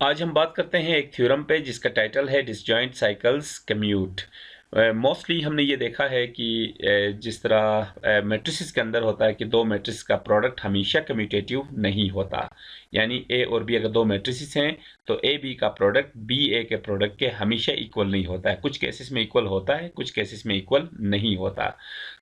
आज हम बात करते हैं एक थ्योरम पे जिसका टाइटल है डिसजॉइंट साइकिल्स कम्यूट। मोस्टली हमने ये देखा है कि जिस तरह मैट्रिसेस के अंदर होता है कि दो मैट्रिक्स का प्रोडक्ट हमेशा कम्यूटेटिव नहीं होता। यानी ए और बी अगर दो मैट्रिसेस हैं तो ए बी का प्रोडक्ट बी ए के प्रोडक्ट के हमेशा इक्वल नहीं होता है। कुछ केसेस में इक्वल होता है, कुछ केसेस में इक्वल नहीं होता।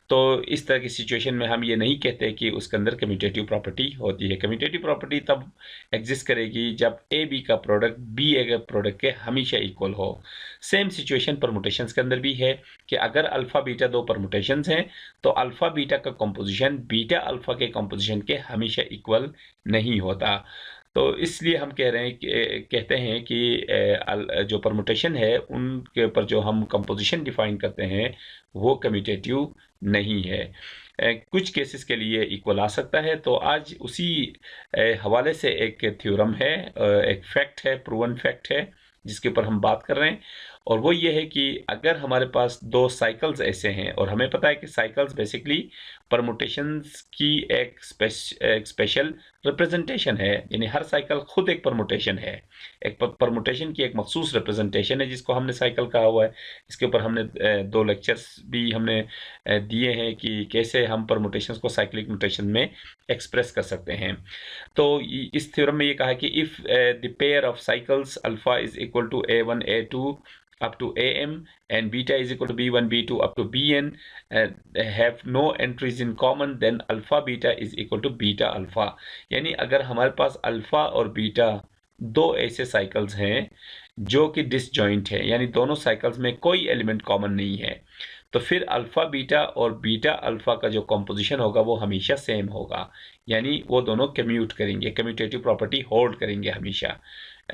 तो इस तरह की सिचुएशन में हम ये नहीं कहते कि उसके अंदर कम्यूटेटिव प्रॉपर्टी होती है। कम्यूटेटिव प्रॉपर्टी तब एग्जिस्ट करेगी जब ए बी का प्रोडक्ट बी ए के प्रोडक्ट के हमेशा इक्वल हो। सेम सिचुएशन परमुटेशंस के अंदर भी है कि अगर अल्फा बीटा दो परमुटेशंस हैं तो अल्फा बीटा का कंपोजिशन बीटा अल्फा के कंपोजिशन के हमेशा इक्वल नहीं होता। तो इसलिए हम कह रहे हैं कहते हैं कि जो परमुटेशन है उनके ऊपर जो हम कंपोजिशन डिफाइन करते हैं वो कम्यूटेटिव नहीं है। कुछ केसेस के लिए इक्वल आ सकता है। तो आज उसी हवाले से एक थ्योरम है, एक फैक्ट है, प्रूवन फैक्ट है जिसके ऊपर हम बात कर रहे हैं। और वो ये है कि अगर हमारे पास दो साइकिल्स ऐसे हैं और हमें पता है कि साइकिल्स बेसिकली परमुटेशंस की एक स्पेशल रिप्रेजेंटेशन है, यानी हर साइकिल खुद एक परमुटेशन है, एक परमुटेशन की एक मखसूस रिप्रेजेंटेशन है जिसको हमने साइकिल कहा हुआ है। इसके ऊपर हमने दो लेक्चर्स भी हमने दिए हैं कि कैसे हम परमुटेशंस को साइक्लिक म्यूटेशन में एक्सप्रेस कर सकते हैं। तो इस थ्योरम में ये कहा कि if the pair of cycles alpha is equal to a1 a2 up to am and beta is equal to b1 b2 up to bn have no entries in common, then alpha beta is equal to beta alpha। यानी अगर हमारे पास alpha और beta दो ऐसे cycles हैं जो कि disjoint है, यानी दोनों साइकिल्स में कोई एलिमेंट कॉमन नहीं है, तो फिर अल्फा बीटा और बीटा अल्फा का जो कंपोजिशन होगा वो हमेशा सेम होगा। यानी वो दोनों कम्यूट करेंगे, कम्यूटेटिव प्रॉपर्टी होल्ड करेंगे हमेशा।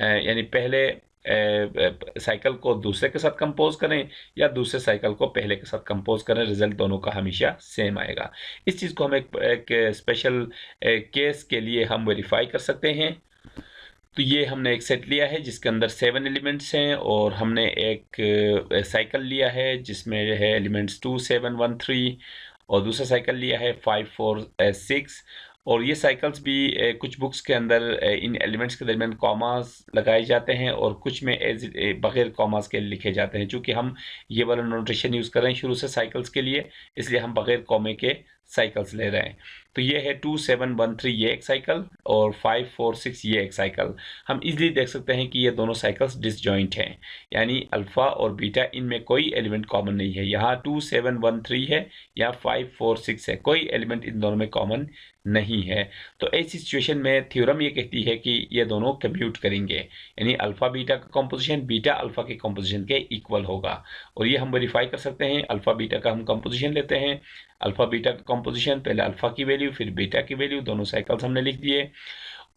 यानी पहले साइकिल को दूसरे के साथ कंपोज करें या दूसरे साइकिल को पहले के साथ कंपोज करें, रिजल्ट दोनों का हमेशा सेम आएगा। इस चीज़ को हम एक स्पेशल केस के लिए हम वेरीफाई कर सकते हैं। तो ये हमने एक सेट लिया है जिसके अंदर 7 एलिमेंट्स हैं और हमने एक साइकिल लिया है जिसमें है एलिमेंट्स 2 7 1 3 और दूसरा साइकिल लिया है 5 4 6। और ये साइकिल्स भी कुछ बुक्स के अंदर इन एलिमेंट्स के दरमियान कॉमास लगाए जाते हैं और कुछ में बगैर कॉमास के लिखे जाते हैं। चूँकि हम ये वाला नोटेशन यूज़ कर रहे हैं शुरू से साइकिल्स के लिए, इसलिए हम बगैर कॉमे के साइकिल्स ले रहे हैं। तो ये है 2 7 1 3 ये एक साइकिल और 5 4 6 ये एक साइकिल। हम इजीली देख सकते हैं कि ये दोनों साइकिल्स डिसजॉइंट हैं, यानी अल्फा और बीटा इनमें कोई एलिमेंट कॉमन नहीं है। यहाँ 2 7 1 3 है, यहाँ 5 4 6 है, कोई एलिमेंट इन दोनों में कॉमन नहीं है। तो ऐसी सिचुएशन में थ्योरम ये कहती है कि ये दोनों कम्यूट करेंगे, यानी अल्फा बीटा का कंपोजिशन बीटा अल्फा के कंपोजिशन के इक्वल होगा। और ये हम वेरीफाई कर सकते हैं। अल्फा बीटा का हम कंपोजिशन लेते हैं, अल्फा बीटा का कंपोजिशन, पहले अल्फा की वैल्यू फिर बीटा की वैल्यू, दोनों साइकिल्स हमने लिख दिए।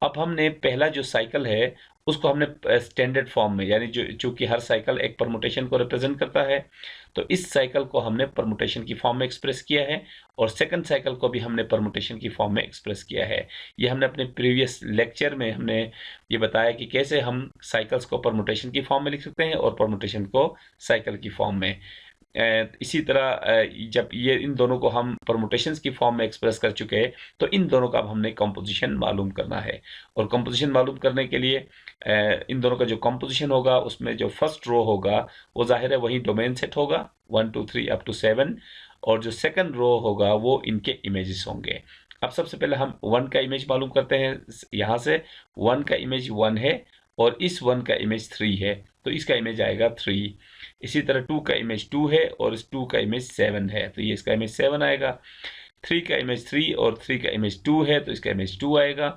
अब हमने पहला जो साइकिल है उसको हमने स्टैंडर्ड फॉर्म में, यानी जो चूंकि हर साइकिल एक परमुटेशन को रिप्रेजेंट करता है, तो इस साइकिल को हमने परमुटेशन की फॉर्म में एक्सप्रेस किया है और सेकंड साइकिल को भी हमने परमुटेशन की फॉर्म में एक्सप्रेस किया है। ये हमने अपने प्रीवियस लेक्चर में हमने ये बताया कि कैसे हम साइकिल्स को परमुटेशन की फॉर्म में लिख सकते हैं और परमुटेशन को साइकिल की फॉर्म में। इसी तरह जब ये इन दोनों को हम परमुटेशंस की फॉर्म में एक्सप्रेस कर चुके हैं तो इन दोनों का अब हमने कंपोजिशन मालूम करना है। और कंपोजिशन मालूम करने के लिए इन दोनों का जो कंपोजिशन होगा उसमें जो फर्स्ट रो होगा वो जाहिर है वही डोमेन सेट होगा 1 2 3 अप टू 7, और जो सेकंड रो होगा वो इनके इमेजेस होंगे। अब सबसे पहले हम 1 का इमेज मालूम करते हैं। यहाँ से 1 का इमेज 1 है और इस 1 का इमेज 3 है, तो इसका इमेज आएगा 3। इसी तरह 2 का इमेज 2 है और इस 2 का इमेज 7 है, तो ये इसका इमेज 7 आएगा। 3 का इमेज 3 और 3 का इमेज 2 है, तो इसका इमेज 2 आएगा।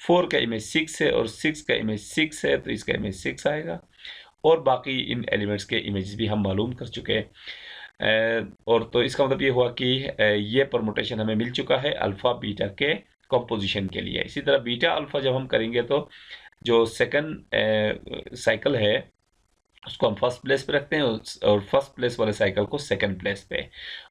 4 का इमेज 6 है और 6 का इमेज 6 है, तो इसका इमेज 6 आएगा। और बाकी इन एलिमेंट्स के इमेजेस भी हम मालूम कर चुके हैं। और तो इसका मतलब ये हुआ कि ये परमुटेशन हमें मिल चुका है अल्फा बीटा के कंपोजिशन के लिए। इसी तरह बीटा अल्फा जब हम करेंगे तो जो सेकंड साइकिल है उसको हम फर्स्ट प्लेस पे रखते हैं और फर्स्ट प्लेस वाले साइकिल को सेकंड प्लेस पे,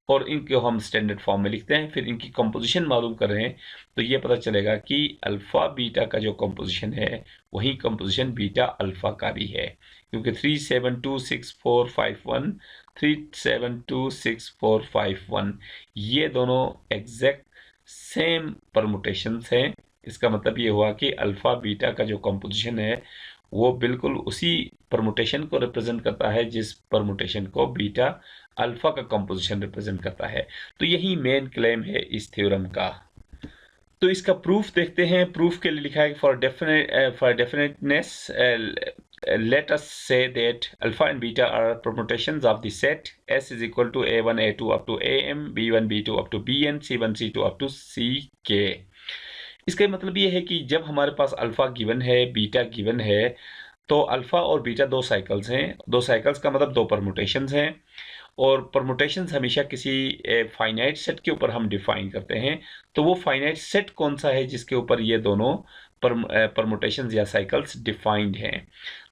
और इनको हम स्टैंडर्ड फॉर्म में लिखते हैं। फिर इनकी कंपोजिशन मालूम कर रहे हैं तो ये पता चलेगा कि अल्फा बीटा का जो कंपोजिशन है वही कंपोजिशन बीटा अल्फा का भी है, क्योंकि 3 7 2 6 4 5 1 3 7 2 6 4 5 1 ये दोनों एग्जैक्ट सेम परमुटेशंस हैं। इसका मतलब ये हुआ कि अल्फा बीटा का जो कंपोजिशन है वो बिल्कुल उसी परमुटेशन को रिप्रेजेंट करता है जिस परमुटेशन को बीटा अल्फा का कंपोजिशन रिप्रेजेंट करता है। तो यही मेन क्लेम है इस थ्योरम का। तो इसका प्रूफ देखते हैं। प्रूफ के लिए लिखा है for definiteness let us say that alpha and beta are permutations of the set S is equal to A1 A2 up to AM, B1 B2 up to Bn, C1 C2 up to Ck। इसका मतलब ये है कि जब हमारे पास alpha given है, beta given है, तो अल्फा और बीटा दो साइकिल्स हैं। दो साइकिल्स का मतलब दो परमुटेशंस हैं, और परमुटेशंस हमेशा किसी फाइनाइट सेट के ऊपर हम डिफाइन करते हैं। तो वो फाइनाइट सेट कौन सा है जिसके ऊपर ये दोनों परमुटेशंस या साइकिल्स डिफाइंड हैं?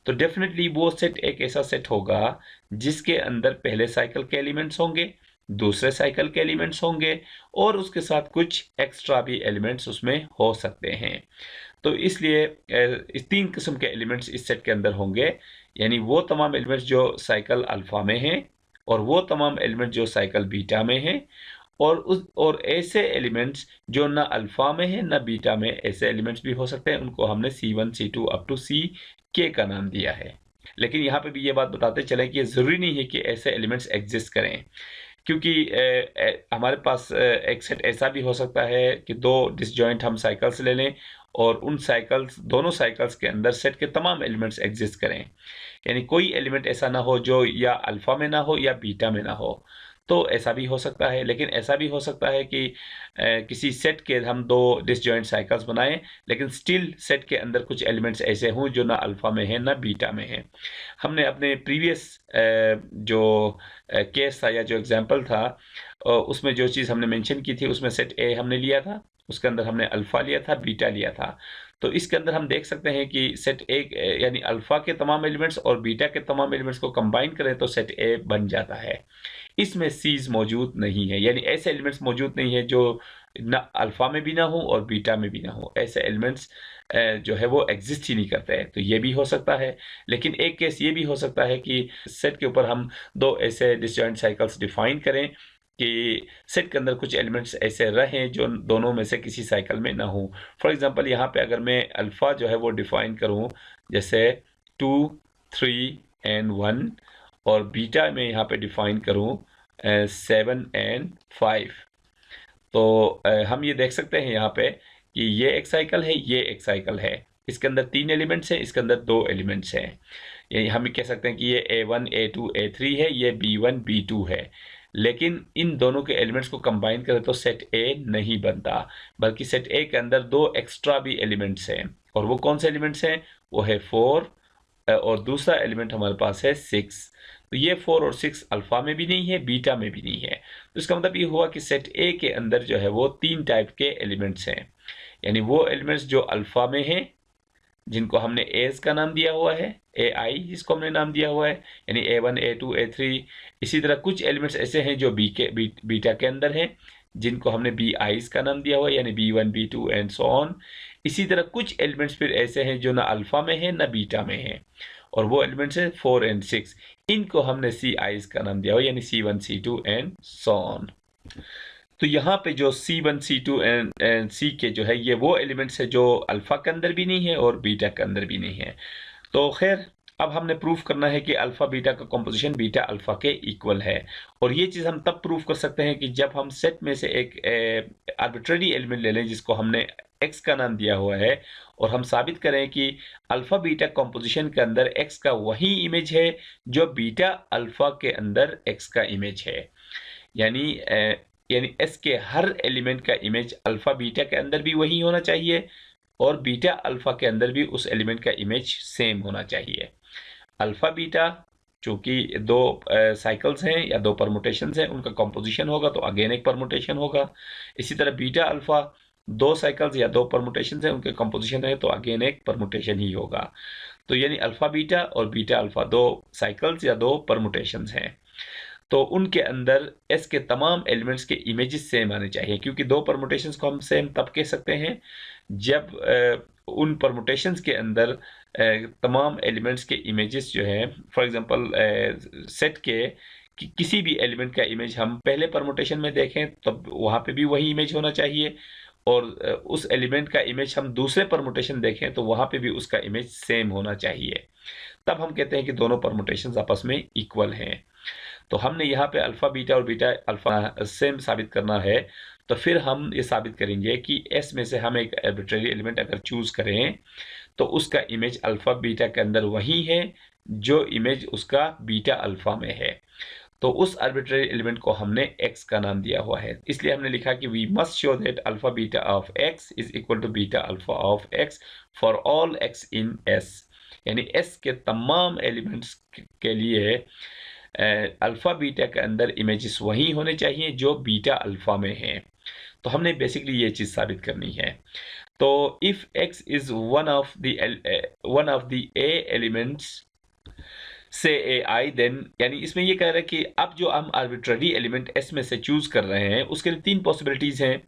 तो डेफिनेटली वो सेट एक ऐसा सेट होगा जिसके अंदर पहले साइकिल के एलिमेंट्स होंगे, दूसरे साइकिल के एलिमेंट्स होंगे, और उसके साथ कुछ एक्स्ट्रा भी एलिमेंट्स उसमें हो सकते हैं। तो इसलिए इस तीन किस्म के एलिमेंट्स इस सेट के अंदर होंगे, यानी वो तमाम एलिमेंट्स जो साइकिल अल्फा में हैं, और वो तमाम एलिमेंट जो साइकिल बीटा में हैं, और ऐसे एलिमेंट्स जो ना अल्फा में हैं ना बीटा में, ऐसे एलिमेंट्स भी हो सकते हैं। उनको हमने C1 C2 up to Ck का नाम दिया है। लेकिन यहाँ पे भी ये बात बताते चले कि ये ज़रूरी नहीं है कि ऐसे एलिमेंट्स एग्जिस्ट करें, क्योंकि हमारे पास एक सेट ऐसा भी हो सकता है कि दो डिसजॉइंट हम साइकिल्स ले लें, और उन साइकिल्स दोनों साइकिल्स के अंदर सेट के तमाम एलिमेंट्स एग्जिस्ट करें। यानी कोई एलिमेंट ऐसा ना हो जो या अल्फा में ना हो या बीटा में ना हो। तो ऐसा भी हो सकता है। लेकिन ऐसा भी हो सकता है कि किसी सेट के हम दो डिसजॉइंट साइकिल्स बनाएं, लेकिन स्टिल सेट के अंदर कुछ एलिमेंट्स ऐसे हों जो ना अल्फा में है ना बीटा में है। हमने अपने प्रीवियस जो केस था या जो एग्जांपल था, उसमें जो चीज़ हमने मेंशन की थी, उसमें सेट ए हमने लिया था, उसके अंदर हमने अल्फा लिया था, बीटा लिया था। तो इसके अंदर हम देख सकते हैं कि सेट ए यानी अल्फा के तमाम एलिमेंट्स और बीटा के तमाम एलिमेंट्स को कंबाइन करें तो सेट ए बन जाता है। इसमें सीज मौजूद नहीं है, यानी ऐसे एलिमेंट्स मौजूद नहीं है जो ना अल्फा में भी ना हो और बीटा में भी ना हो। ऐसे एलिमेंट्स जो है वो एग्जिस्ट ही नहीं करते हैं। तो ये भी हो सकता है। लेकिन एक केस ये भी हो सकता है कि सेट के ऊपर हम दो ऐसे डिसजॉइंट साइकिल्स डिफाइन करें कि सेट के अंदर कुछ एलिमेंट्स ऐसे रहें जो दोनों में से किसी साइकिल में ना हो। फॉर एग्जांपल यहाँ पे अगर मैं अल्फ़ा जो है वो डिफाइन करूँ जैसे 2, 3 एंड 1, और बीटा में यहाँ पे डिफाइन करूँ 7 एंड 5, तो हम ये देख सकते हैं यहाँ पे कि ये एक साइकिल है, ये एक साइकिल है। इसके अंदर 3 एलिमेंट्स हैं, इसके अंदर 2 एलिमेंट्स हैं। ये हम कह सकते हैं कि ये A1 A2 A3 है, ये B1 B2 है। लेकिन इन दोनों के एलिमेंट्स को कंबाइन करें तो सेट ए नहीं बनता, बल्कि सेट ए के अंदर दो एक्स्ट्रा भी एलिमेंट्स हैं। और वो कौन से एलिमेंट्स हैं? वो है 4, और दूसरा एलिमेंट हमारे पास है 6। तो ये 4 और 6 अल्फा में भी नहीं है, बीटा में भी नहीं है। तो इसका मतलब ये हुआ कि सेट ए के अंदर जो है वो 3 टाइप के एलिमेंट्स हैं। यानी वो एलिमेंट्स जो अल्फा में हैं, जिनको हमने एज का नाम दिया हुआ है, ए आई जिसको हमने नाम दिया हुआ है, यानी A1 A2 A3। इसी तरह कुछ एलिमेंट्स ऐसे हैं जो बीटा के अंदर हैं, जिनको हमने बी आईज का नाम दिया हुआ है, यानी B1 B2 and so on. इसी तरह कुछ एलिमेंट्स फिर ऐसे हैं जो ना अल्फा में है ना बीटा में है, और वो एलिमेंट्स हैं 4 एंड 6। इनको हमने सी आईज का नाम दिया हुआ, यानी C1 C2 and so on. तो यहाँ पे जो C1 C2 एंड सी के जो है, ये वो एलिमेंट्स है जो अल्फा के अंदर भी नहीं है और बीटा के अंदर भी नहीं है। तो खैर, अब हमने प्रूफ करना है कि अल्फा बीटा का कंपोजिशन बीटा अल्फा के इक्वल है। और ये चीज़ हम तब प्रूफ कर सकते हैं कि जब हम सेट में से एक आर्बिट्रेरी एलिमेंट ले लें जिसको हमने x का नाम दिया हुआ है, और हम साबित करें कि अल्फा बीटा कंपोजिशन के अंदर x का वही इमेज है जो बीटा अल्फा के अंदर x का इमेज है। यानी s के हर एलिमेंट का इमेज अल्फा बीटा के अंदर भी वही होना चाहिए, और बीटा अल्फा के अंदर भी उस एलिमेंट का इमेज सेम होना चाहिए। अल्फा बीटा चूंकि दो साइकिल्स हैं या दो परमुटेशंस हैं, उनका कंपोजिशन होगा तो अगेन एक परमुटेशन होगा। इसी तरह बीटा अल्फा दो साइकिल्स या दो परमुटेशंस हैं, उनके कंपोजिशन है तो अगेन एक परमुटेशन ही होगा। तो यानी अल्फा बीटा और बीटा अल्फा दो साइकिल्स या दो परमुटेशंस हैं, तो उनके अंदर एस के तमाम एलिमेंट्स के इमेजेस सेम आने चाहिए। क्योंकि दो परमुटेशंस को हम सेम तब कह सकते हैं जब उन परमुटेशंस के अंदर तमाम एलिमेंट्स के इमेजेस जो हैं, फॉर एग्जांपल सेट के किसी भी एलिमेंट का इमेज हम पहले परमुटेशन में देखें तब वहाँ पे भी वही इमेज होना चाहिए, और उस एलिमेंट का इमेज हम दूसरे परमुटेशन देखें तो वहां पे भी उसका इमेज सेम होना चाहिए, तब हम कहते हैं कि दोनों परमुटेशंस आपस में इक्वल हैं। तो हमने यहाँ पे अल्फा बीटा और बीटा अल्फा सेम साबित करना है, तो फिर हम ये साबित करेंगे कि एस में से हम एक आर्बिट्रेरी एलिमेंट अगर चूज करें तो उसका इमेज अल्फा बीटा के अंदर वही है जो इमेज उसका बीटा अल्फा में है। तो उस आर्बिट्रेरी एलिमेंट को हमने x का नाम दिया हुआ है, इसलिए हमने लिखा कि we must show that alpha beta of x is equal to beta alpha of x for all x in s, यानी s के तमाम एलिमेंट्स के लिए अल्फा बीटा के अंदर इमेजेस वही होने चाहिए जो बीटा अल्फा में है। तो हमने बेसिकली ये चीज साबित करनी है। तो if x is one of the a elements से ए आई, देन यानी इसमें ये कह रहा है कि अब जो हम आर्बिट्ररी एलिमेंट एस में से चूज कर रहे हैं उसके लिए तीन पॉसिबिलिटीज हैं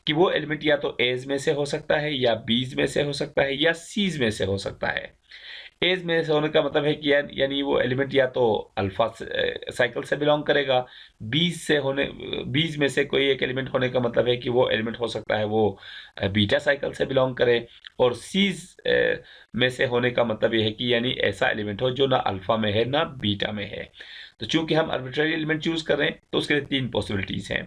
कि वो एलिमेंट या तो एज में से हो सकता है, या बीज में से हो सकता है, या सीज में से हो सकता है। एज में से होने का मतलब है कि यानी वो एलिमेंट या तो अल्फा साइकिल से बिलोंग करेगा, बीज में से कोई एक एलिमेंट होने का मतलब है कि वो एलिमेंट हो सकता है वो बीटा साइकिल से बिलोंग करे, और सीज में से होने का मतलब ये है कि यानी ऐसा एलिमेंट हो जो ना अल्फा में है ना बीटा में है। तो चूंकि हम आर्बिट्ररी एलिमेंट चूज कर रहे हैं तो उसके लिए तीन पॉसिबिलिटीज हैं।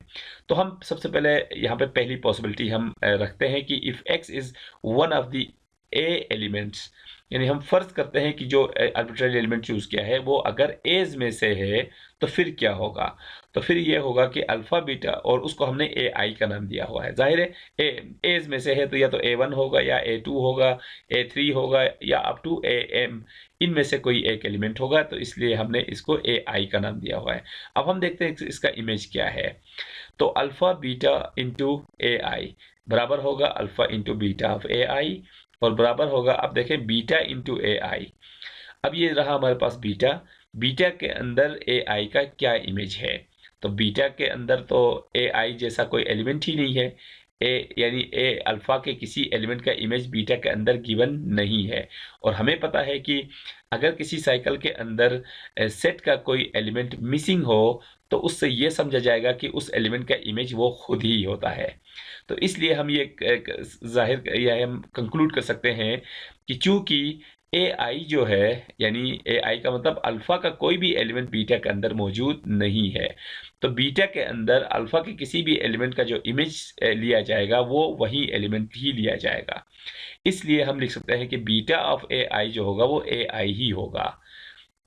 तो हम सबसे पहले यहाँ पे पहली पॉसिबिलिटी हम रखते हैं कि if x is one of the A elements, यानी हम फर्ज करते हैं कि जो आर्बिट्ररी एलिमेंट चूज किया है वो अगर एज में से है तो फिर क्या होगा। तो फिर ये होगा कि अल्फा बीटा, और उसको हमने ए आई का नाम दिया हुआ है। जाहिर है एज में से है तो या तो A1 होगा, या A2 होगा, A3 होगा, या अप टू AM, इनमें से कोई एक एलिमेंट होगा, तो इसलिए हमने इसको ए आई का नाम दिया हुआ है। अब हम देखते हैं इसका इमेज क्या है। तो अल्फा बीटा इंटू ए आई बराबर होगा अल्फा इंटू बीटा ऑफ ए आई, और बराबर होगा, अब देखें, बीटा इंटू ए आई। अब ये रहा हमारे पास बीटा, बीटा के अंदर ए आई का क्या इमेज है। तो बीटा के अंदर तो ए आई जैसा कोई एलिमेंट ही नहीं है, यानी ए अल्फा के किसी एलिमेंट का इमेज बीटा के अंदर गिवन नहीं है। और हमें पता है कि अगर किसी साइकिल के अंदर सेट का कोई एलिमेंट मिसिंग हो तो उससे ये समझा जाएगा कि उस एलिमेंट का इमेज वो खुद ही होता है। तो इसलिए हम ये जाहिर या हम कंक्लूड कर सकते हैं कि चूंकि ए आई जो है, यानी ए आई का मतलब अल्फा का कोई भी एलिमेंट बीटा के अंदर मौजूद नहीं है, तो बीटा के अंदर अल्फा के किसी भी एलिमेंट का जो इमेज लिया जाएगा वो वही एलिमेंट ही लिया जाएगा। इसलिए हम लिख सकते हैं कि बीटा ऑफ ए आई जो होगा वो ए आई ही होगा।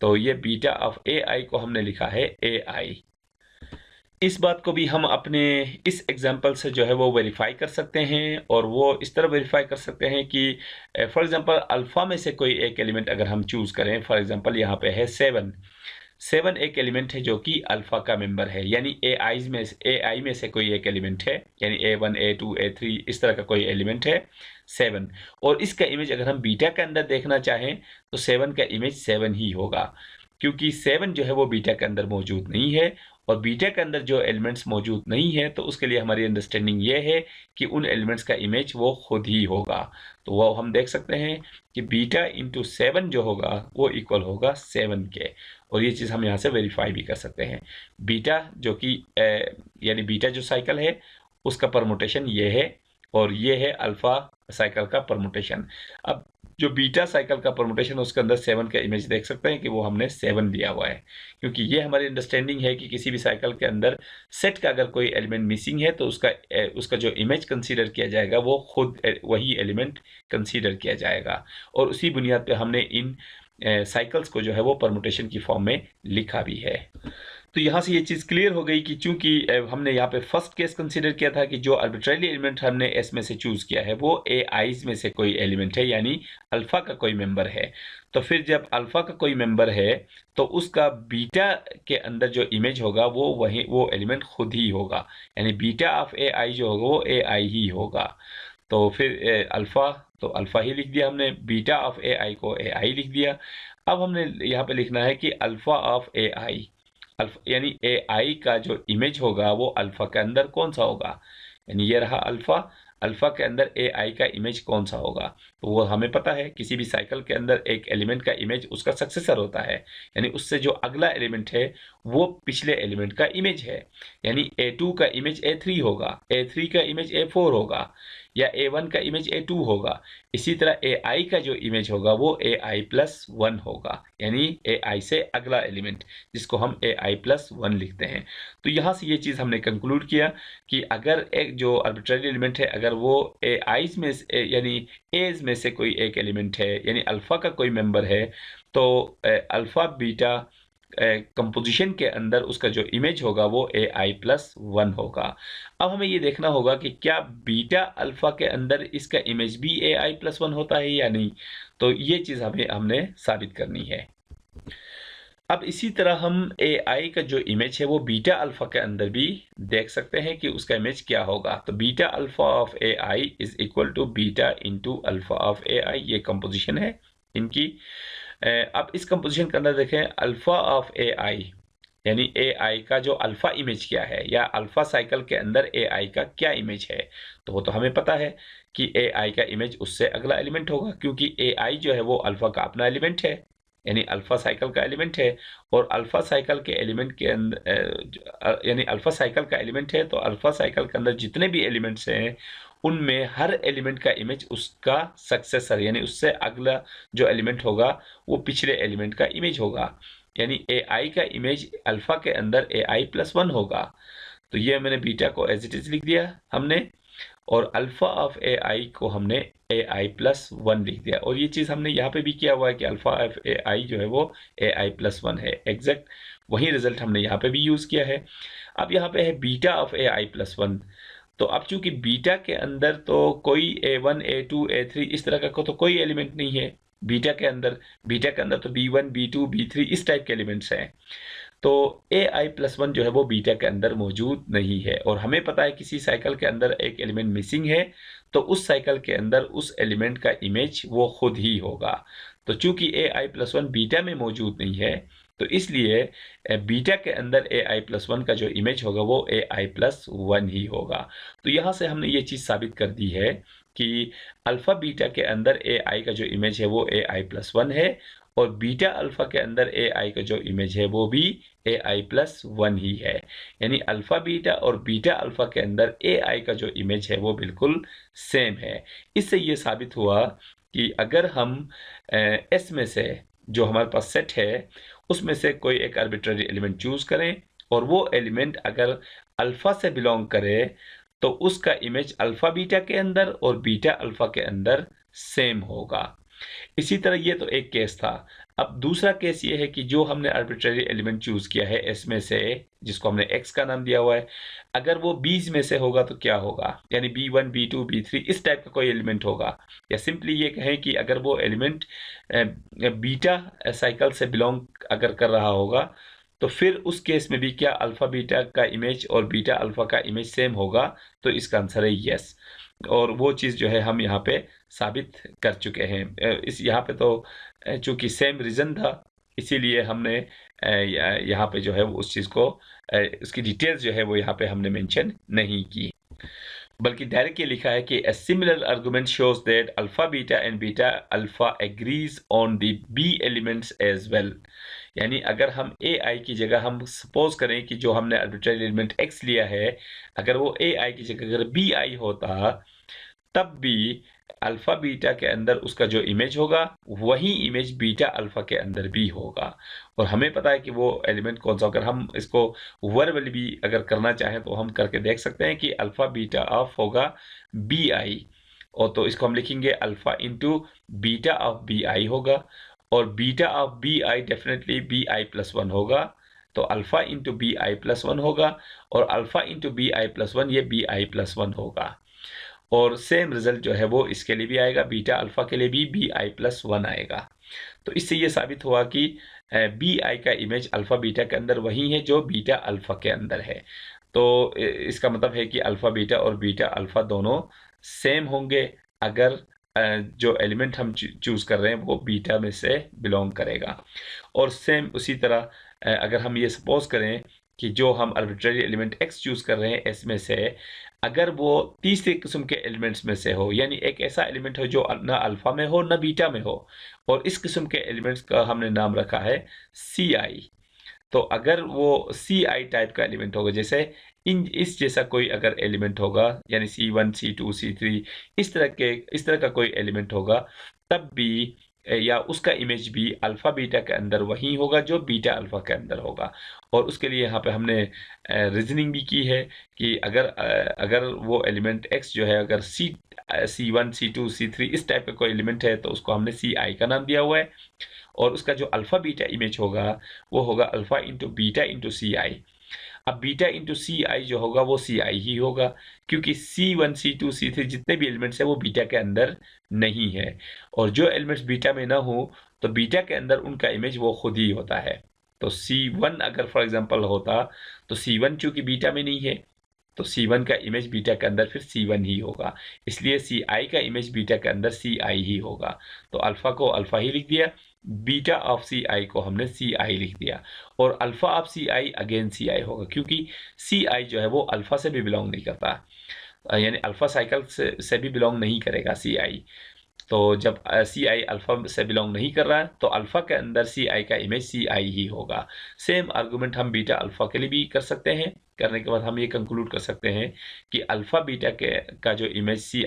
तो ये बीटा ऑफ ए आई को हमने लिखा है ए आई। इस बात को भी हम अपने इस एग्जाम्पल से जो है वो वेरीफाई कर सकते हैं, और वो इस तरह वेरीफाई कर सकते हैं कि फॉर एग्जांपल अल्फा में से कोई एक एलिमेंट अगर हम चूज करें, फॉर एग्जांपल यहाँ पे है 7 एक एलिमेंट है जो कि अल्फा का मेंबर है, यानी ए आई में से कोई एक एलिमेंट है, यानी A1 A2 A3 इस तरह का कोई एलिमेंट है 7, और इसका इमेज अगर हम बीटा के अंदर देखना चाहें तो 7 का इमेज 7 ही होगा, क्योंकि 7 जो है वो बीटा के अंदर मौजूद नहीं है, और बीटा के अंदर जो एलिमेंट्स मौजूद नहीं है तो उसके लिए हमारी अंडरस्टैंडिंग ये है कि उन एलिमेंट्स का इमेज वो खुद ही होगा। तो वो हम देख सकते हैं कि बीटा इंटू 7 जो होगा वो इक्वल होगा 7 के, और ये चीज़ हम यहाँ से वेरीफाई भी कर सकते हैं। बीटा जो कि यानी बीटा जो साइकिल है उसका परमुटेशन ये है, और ये है अल्फा साइकिल का परमुटेशन। अब जो बीटा साइकिल का परमुटेशन उसके अंदर 7 का इमेज देख सकते हैं कि वो हमने 7 दिया हुआ है, क्योंकि ये हमारी अंडरस्टैंडिंग है कि किसी भी साइकिल के अंदर सेट का अगर कोई एलिमेंट मिसिंग है तो उसका जो इमेज कंसीडर किया जाएगा वो खुद वही एलिमेंट कंसीडर किया जाएगा, और उसी बुनियाद पे हमने इन साइकिल्स को जो है वो परमुटेशन की फॉर्म में लिखा भी है। तो यहाँ से ये चीज़ क्लियर हो गई कि चूंकि हमने यहाँ पे फर्स्ट केस कंसीडर किया था कि जो आर्बिट्रेरी एलिमेंट हमने एस में से चूज किया है वो ए आईज में से कोई एलिमेंट है, यानी अल्फा का कोई मेंबर है। तो फिर जब अल्फा का कोई मेंबर है तो उसका बीटा के अंदर जो इमेज होगा वो एलिमेंट खुद ही होगा, यानी बीटा ऑफ ए आई जो होगा वो ए आई ही होगा। तो फिर अल्फा, तो अल्फा ही लिख दिया हमने, बीटा ऑफ ए आई को ए आई लिख दिया। अब हमने यहाँ पे लिखना है कि अल्फा ऑफ ए आई, यानी ए आई का जो इमेज होगा वो अल्फा के अंदर कौन सा होगा, यानी ये रहा अल्फा, अल्फा के अंदर ए आई का इमेज कौन सा होगा। तो वो हमें पता है किसी भी साइकिल के अंदर एक एलिमेंट का इमेज उसका सक्सेसर होता है, यानी उससे जो अगला एलिमेंट है वो पिछले एलिमेंट का इमेज है। यानी A2 का इमेज A3 होगा, A3 का इमेज A4 होगा, या A1 का इमेज A2 होगा। इसी तरह AI का जो इमेज होगा वो AI+1 होगा, यानी AI से अगला एलिमेंट, जिसको हम AI+1 लिखते हैं। तो यहाँ से ये चीज़ हमने कंक्लूड किया कि अगर एक जो आर्बिट्ररी एलिमेंट है अगर वो AIs में यानी एज में से कोई एक एलिमेंट है, यानी अल्फ़ा का कोई मेंबर है, तो अल्फ़ा बीटा कंपोजिशन के अंदर उसका जो इमेज होगा वो AI+1 होगा। अब हमें ये देखना होगा कि क्या बीटा अल्फा के अंदर इसका इमेज भी AI+1 होता है या नहीं। तो ये चीज़ हमने साबित करनी है। अब इसी तरह हम AI का जो इमेज है वो बीटा अल्फा के अंदर भी देख सकते हैं कि उसका इमेज क्या होगा। तो beta alpha of AI is equal to beta into alpha of AI, ये कंपोजिशन है इनकी। अब इस कंपोजिशन के अंदर देखें अल्फा ऑफ AI, यानी AI का जो अल्फा इमेज क्या है, या अल्फा साइकिल के अंदर AI का क्या इमेज है। तो वो तो हमें पता है कि AI का इमेज उससे अगला एलिमेंट होगा, क्योंकि AI जो है वो अल्फा का अपना एलिमेंट है, यानी अल्फा साइकिल का एलिमेंट है। और अल्फा साइकिल के एलिमेंट के अंदर यानी अल्फा साइकिल का एलिमेंट है, तो अल्फा साइकिल के अंदर जितने भी एलिमेंट्स हैं उनमें हर एलिमेंट का इमेज उसका सक्सेसर, यानी उससे अगला जो एलिमेंट होगा वो पिछले एलिमेंट का इमेज होगा। यानी AI का इमेज अल्फा के अंदर AI+1 होगा। तो ये मैंने बीटा को एज इट इज लिख दिया हमने, और अल्फा ऑफ AI को हमने AI+1 लिख दिया। और ये चीज़ हमने यहाँ पे भी किया हुआ है कि अल्फा ऑफ AI जो है वो AI+1 है। एग्जैक्ट वही रिजल्ट हमने यहाँ पे भी यूज़ किया है। अब यहाँ पे है बीटा ऑफ AI+1। तो अब चूंकि बीटा के अंदर तो कोई A1 A2 A3 इस तरह का तो कोई एलिमेंट नहीं है बीटा के अंदर। बीटा के अंदर तो B1 B2 B3 इस टाइप के एलिमेंट्स हैं। तो AI+1 जो है वो बीटा के अंदर मौजूद नहीं है। और हमें पता है किसी साइकिल के अंदर एक एलिमेंट मिसिंग है तो उस साइकिल के अंदर उस एलिमेंट का इमेज वो खुद ही होगा। तो चूंकि AI+1 बीटा में मौजूद नहीं है, तो इसलिए बीटा के अंदर AI+1 का जो इमेज होगा वो AI+1 ही होगा। तो यहाँ से हमने ये चीज़ साबित कर दी है कि अल्फा बीटा के अंदर AI का जो इमेज है वो AI+1 है, और बीटा अल्फा के अंदर AI का जो इमेज है वो भी AI+1 ही है। यानी अल्फा बीटा और बीटा अल्फा के अंदर AI का जो इमेज है वो बिल्कुल सेम है। इससे ये साबित हुआ कि अगर हम S में से जो हमारे पास सेट है उसमें से कोई एक आर्बिट्ररी एलिमेंट चूज करें, और वो एलिमेंट अगर अल्फा से बिलोंग करे तो उसका इमेज अल्फा बीटा के अंदर और बीटा अल्फा के अंदर सेम होगा। इसी तरह ये तो एक केस था। अब दूसरा केस ये है कि जो हमने आर्बिट्ररी एलिमेंट चूज किया है S में से, जिसको हमने X का नाम दिया हुआ है, अगर वो B's में से होगा तो क्या होगा, यानी B1 B2 B3 इस टाइप का कोई एलिमेंट होगा। या सिंपली ये कहें कि अगर वो एलिमेंट बीटा साइकिल से बिलोंग अगर कर रहा होगा, तो फिर उस केस में भी क्या अल्फा बीटा का इमेज और बीटा अल्फा का इमेज सेम होगा। तो इसका आंसर है यस। और वो चीज़ जो है हम यहाँ पे साबित कर चुके हैं। इस यहाँ पे तो चूंकि सेम रीज़न था इसीलिए हमने यहाँ पे जो है उस चीज़ को उसकी डिटेल्स जो है वो यहाँ पे हमने मेंशन नहीं की, बल्कि डायरेक्ट ये लिखा है कि a similar argument shows that alpha beta and beta alpha agrees on the B elements as well। यानी अगर हम AI की जगह हम सपोज करें कि जो हमने आर्बिट्ररी एलिमेंट X लिया है, अगर वो AI की जगह अगर BI होता तब भी अल्फा बीटा के अंदर उसका जो इमेज होगा वही इमेज बीटा अल्फा के अंदर भी होगा। और हमें पता है कि वो एलिमेंट कौन सा, अगर हम इसको वर्बली भी अगर करना चाहें तो हम करके देख सकते हैं कि अल्फा बीटा ऑफ होगा BI, और तो इसको हम लिखेंगे alpha into beta of BI होगा, और beta of BI definitely BI+1 होगा। तो अल्फा इंटू BI+1 होगा, और अल्फा इंटू BI+1 ये BI+1 होगा। और सेम रिजल्ट जो है वो इसके लिए भी आएगा, बीटा अल्फा के लिए भी BI+1 आएगा। तो इससे ये साबित हुआ कि BI का इमेज अल्फा बीटा के अंदर वही है जो बीटा अल्फा के अंदर है। तो इसका मतलब है कि अल्फा बीटा और बीटा अल्फा दोनों सेम होंगे अगर जो एलिमेंट हम चूज कर रहे हैं वो बीटा में से बिलोंग करेगा। और सेम उसी तरह अगर हम ये सपोज करें कि जो हम आर्बिट्रेरी एलिमेंट x चूज कर रहे हैं S में से, अगर वो तीसरे किस्म के एलिमेंट्स में से हो, यानी एक ऐसा एलिमेंट हो जो ना अल्फा में हो ना बीटा में हो, और इस किस्म के एलिमेंट्स का हमने नाम रखा है Ci। तो अगर वो Ci टाइप का एलिमेंट होगा, जैसे इस जैसा कोई अगर एलिमेंट होगा, यानी C1 C2 C3 इस तरह का कोई एलिमेंट होगा, तब भी या उसका इमेज भी अल्फा बीटा के अंदर वही होगा जो बीटा अल्फा के अंदर होगा। और उसके लिए यहाँ पे हमने रीजनिंग भी की है कि अगर वो एलिमेंट x जो है, अगर C1 C2 C3 इस टाइप का कोई एलिमेंट है, तो उसको हमने Ci का नाम दिया हुआ है। और उसका जो अल्फा बीटा इमेज होगा वो होगा alpha into beta into Ci। अब बीटा इंटू Ci जो होगा वो Ci ही होगा, क्योंकि C1 C2 C3 जितने भी एलिमेंट्स है वो बीटा के अंदर नहीं है। और जो एलिमेंट्स बीटा में ना हो, तो बीटा के अंदर उनका इमेज वो खुद ही होता है। तो C1 अगर फॉर एग्जांपल होता, तो C1 चूंकि बीटा में नहीं है, तो C1 का इमेज बीटा के अंदर फिर C1 ही होगा, इसलिए Ci का इमेज बीटा के अंदर Ci ही होगा। तो अल्फा को अल्फा ही लिख दिया, बीटा ऑफ Ci को हमने Ci लिख दिया, और alpha of Ci again Ci होगा, क्योंकि Ci जो है वो अल्फा से भी बिलोंग नहीं करता, यानी अल्फा साइकिल से भी बिलोंग नहीं करेगा Ci। तो जब Ci अल्फा से बिलोंग नहीं कर रहा है, तो अल्फा के अंदर Ci का इमेज Ci ही होगा। सेम आर्गुमेंट हम बीटा अल्फा के लिए भी कर सकते हैं। करने के बाद हम ये कंक्लूड कर सकते हैं कि अल्फा बीटा का जो इमेज Ci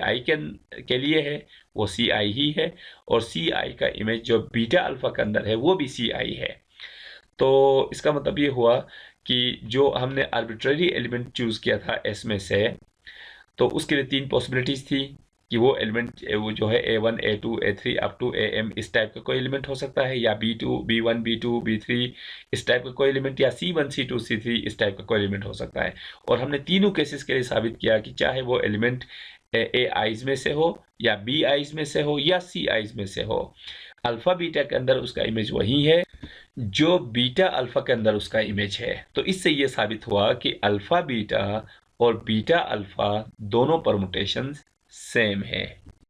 के लिए है वो Ci ही है, और Ci का इमेज जो बीटा अल्फा के अंदर है वो भी Ci है। तो इसका मतलब ये हुआ कि जो हमने आर्बिट्ररी एलिमेंट चूज किया था S में से, तो उसके लिए तीन पॉसिबिलिटीज थी कि वो एलिमेंट वो जो है A1 A2 A3 up to AM इस टाइप का कोई एलिमेंट हो सकता है, या B2 B1 B2 B3 इस टाइप का कोई एलिमेंट, या C1 C2 C3 इस टाइप का कोई एलिमेंट हो सकता है। और हमने तीनों केसेस के लिए साबित किया कि चाहे वो एलिमेंट A आइज में से हो, या B आइज में से हो, या C आइज में से हो, अल्फा बीटा के अंदर उसका इमेज वही है जो बीटा अल्फा के अंदर उसका इमेज है। तो इससे ये साबित हुआ कि अल्फा बीटा और बीटा अल्फा दोनों परमुटेशंस सेम है।